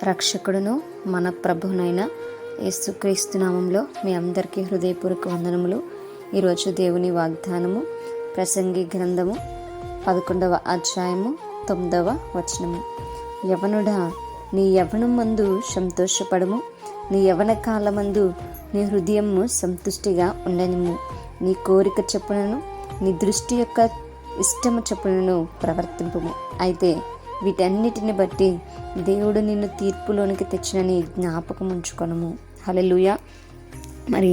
రక్షకుడును మన ప్రభువునైన యేసుక్రీస్తు నామంలో మీ అందరికీ హృదయపూర్వక వందనములు. ఈరోజు దేవుని వాగ్దానము ప్రసంగి గ్రంథము 11వ అధ్యాయము 9వ వచనము. యవనుడా, నీ యవనం మందు సంతోషపడము, నీ యవన కాలమందు నీ హృదయము సంతుష్టిగా ఉండనిము. నీ కోరిక చొప్పునను నీ దృష్టి యొక్క ఇష్టము చొప్పునను ప్రవర్తింపుము. అయితే వీటన్నిటిని బట్టి దేవుడు నిన్ను తీర్పులోనికి తెచ్చినని జ్ఞాపకం ఉంచుకొనుము. హల్లెలూయా. మరి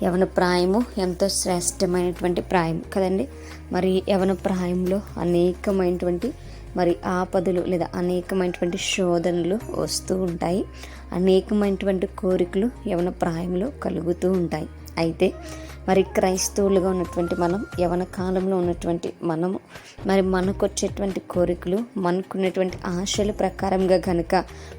యవన ప్రాయము ఎంతో శ్రేష్టమైనటువంటి ప్రాయం కదండి. మరి యవన ప్రాయంలో అనేకమైనటువంటి మరి ఆపదలు లేదా అనేకమైనటువంటి శోధనలు వస్తూ ఉంటాయి. అనేకమైనటువంటి కోరికలు యవన ప్రాయంలో కలుగుతూ ఉంటాయి. అయితే మరి క్రైస్తవులుగా ఉన్నటువంటి మనం, యవన కాలంలో ఉన్నటువంటి మనము, మరి మనకు వచ్చేటువంటి కోరికలు, మనకున్నటువంటి ఆశల ప్రకారంగా కనుక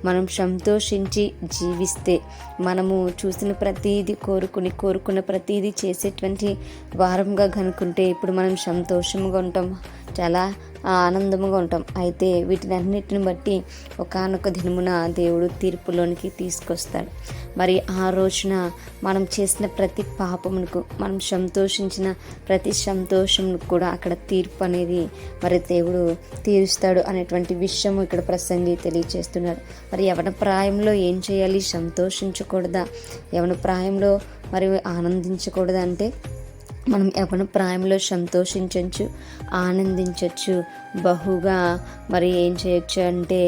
మనం సంతోషించి జీవిస్తే, మనము చూసిన ప్రతీది కోరుకున్న ప్రతీది చేసేటువంటి వారంగా కనుక్కుంటే ఇప్పుడు మనం సంతోషంగా ఉంటాం, చాలా ఆనందముగా ఉంటాం. అయితే వీటినన్నిటిని బట్టి ఒకానొక దినమున దేవుడు తీర్పులోనికి తీసుకొస్తాడు. మరి ఆ రోజున మనం చేసిన ప్రతి పాపమునకు, మనం సంతోషించిన ప్రతి సంతోషమునకు కూడా అక్కడ తీర్పు అనేది మరి దేవుడు తీరుస్తాడు అనేటువంటి విషయం ఇక్కడ ప్రసంగి తెలియచేస్తున్నాడు. మరి యవన ప్రాయంలో ఏం చేయాలి? సంతోషించకూడదా? యవన ప్రాయంలో మరి ఆనందించకూడదా అంటే, మనం యవన ప్రాయంలో సంతోషించవచ్చు, ఆనందించవచ్చు, బహుగా మరి ఏం చేయొచ్చు అంటే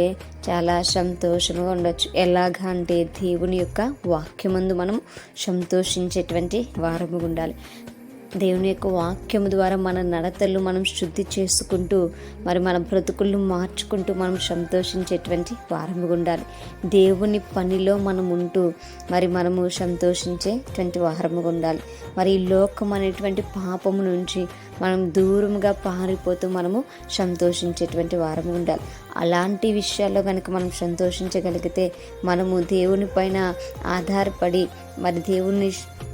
చాలా సంతోషంగా ఉండొచ్చు. ఎలాగా అంటే దేవుని యొక్క వాక్యమందు మనం సంతోషించేటువంటి వారముగా ఉండాలి. దేవుని యొక్క వాక్యము ద్వారా మన నడతలు మనం శుద్ధి చేసుకుంటూ, మరి మన బ్రతుకులను మార్చుకుంటూ మనం సంతోషించేటువంటి వారముగా ఉండాలి. దేవుని పనిలో మనం ఉంటూ మరి మనము సంతోషించేటువంటి వారముగా ఉండాలి. మరి ఈ లోకం అనేటువంటి పాపము నుంచి మనం దూరంగా పారిపోతూ మనము సంతోషించేటువంటి వారము ఉండాలి. అలాంటి విషయాల్లో కనుక మనం సంతోషించగలిగితే, మనము దేవుని పైన ఆధారపడి మరి దేవుణ్ణి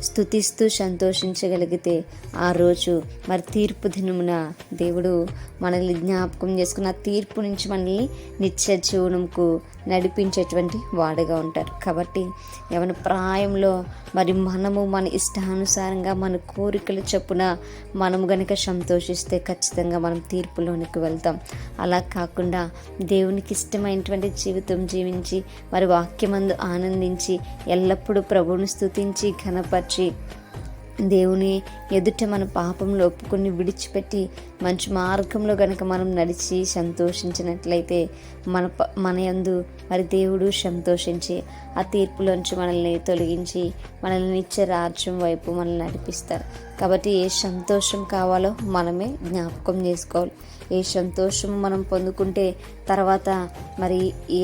స్తుతిస్తూ సంతోషించగలిగితే, ఆ రోజు మరి తీర్పు దినమున దేవుడు మనల్ని జ్ఞాపకం చేసుకుని ఆ తీర్పు నుంచి మనల్ని నిత్య జీవనంకు నడిపించేటువంటి వాడుగా ఉంటారు. కాబట్టి యవన ప్రాయంలో మరి మనము మన ఇష్టానుసారంగా మన కోరికలు చొప్పున మనము గనుక సంతోషిస్తే ఖచ్చితంగా మనం తీర్పులోనికి వెళ్తాం. అలా కాకుండా దేవునికి ఇష్టమైనటువంటి జీవితం జీవించి మరి వాక్యమందు ఆనందించి ఎల్లప్పుడూ ప్రభువుని స్తుతించి ఘనపరిచి దేవుని ఎదుట మన పాపంలో ఒప్పుకొని విడిచిపెట్టి మంచి మార్గంలో కనుక మనం నడిచి సంతోషించినట్లయితే మన యందు మరి దేవుడు సంతోషించి ఆ తీర్పులోంచి మనల్ని తొలగించి మనల్ని నిత్య రాజ్యం వైపు మనల్ని నడిపిస్తారు. కాబట్టి ఏ సంతోషం కావాలో మనమే జ్ఞాపకం చేసుకోవాలి. ఏ సంతోషం మనం పొందుకుంటే తర్వాత మరి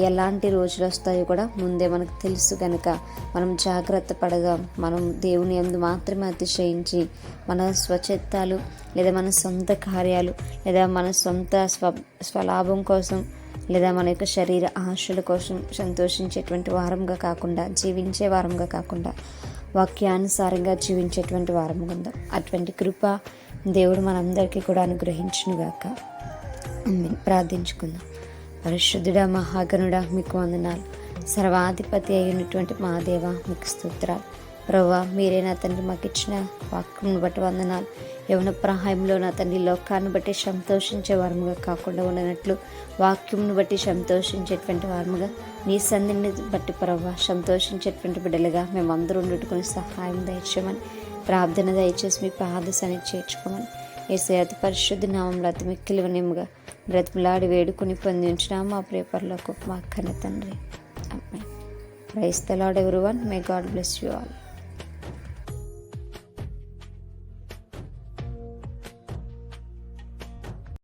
ఎలాంటి రోజులు వస్తాయో కూడా ముందే మనకు తెలుసు కనుక మనం జాగ్రత్త పడగా, మనం దేవుని యందు మాత్రమే అతిశయించి మన స్వచిత్తాలు లేదా మన సొంత కార్యాలు లేదా మన సొంత స్వలాభం కోసం లేదా మన యొక్క శరీర ఆశల కోసం సంతోషించేటువంటి వారంగా కాకుండా, జీవించే వారంగా కాకుండా వాక్యానుసారంగా జీవించేటువంటి వారంగా ఉందాం. అటువంటి కృప దేవుడు మనందరికీ కూడా అనుగ్రహించునుగాక. ప్రార్థించుకుందాం. పరిశుద్ధుడా, మహాగణుడా, మీకు వందనాలు. సర్వాధిపతి అయినటువంటి మా దేవ, మీకు స్తోత్రాలు. ప్రభువా, మీరే నా తండ్రి మాకు ఇచ్చిన వాక్యం బట్టి వందనాలు. యవన ప్రాయంలో నా తండ్రి లోకాన్ని బట్టి సంతోషించే వారముగా కాకుండా ఉండనట్లు వాక్యంను బట్టి సంతోషించేటువంటి వారముగా, నీ సన్నిధిని బట్టి ప్రభువా సంతోషించేటువంటి బిడ్డలుగా మేమందరూ ఉండుకొని సహాయం దయచేయమని ప్రార్థన దయచేసి మీ పాద సన్నిధిని చేర్చుకోమని యేసయ్య అతి పరిశుద్ధ నామములో అతి మిక్కిలి వినయముగా బ్రతిమలాడి వేడుకొని పొంది ఉంచిన మా ప్రియపరలోకపు మా కన్న తండ్రి. ఆమేన్. Praise the Lord everyone. May God bless you all.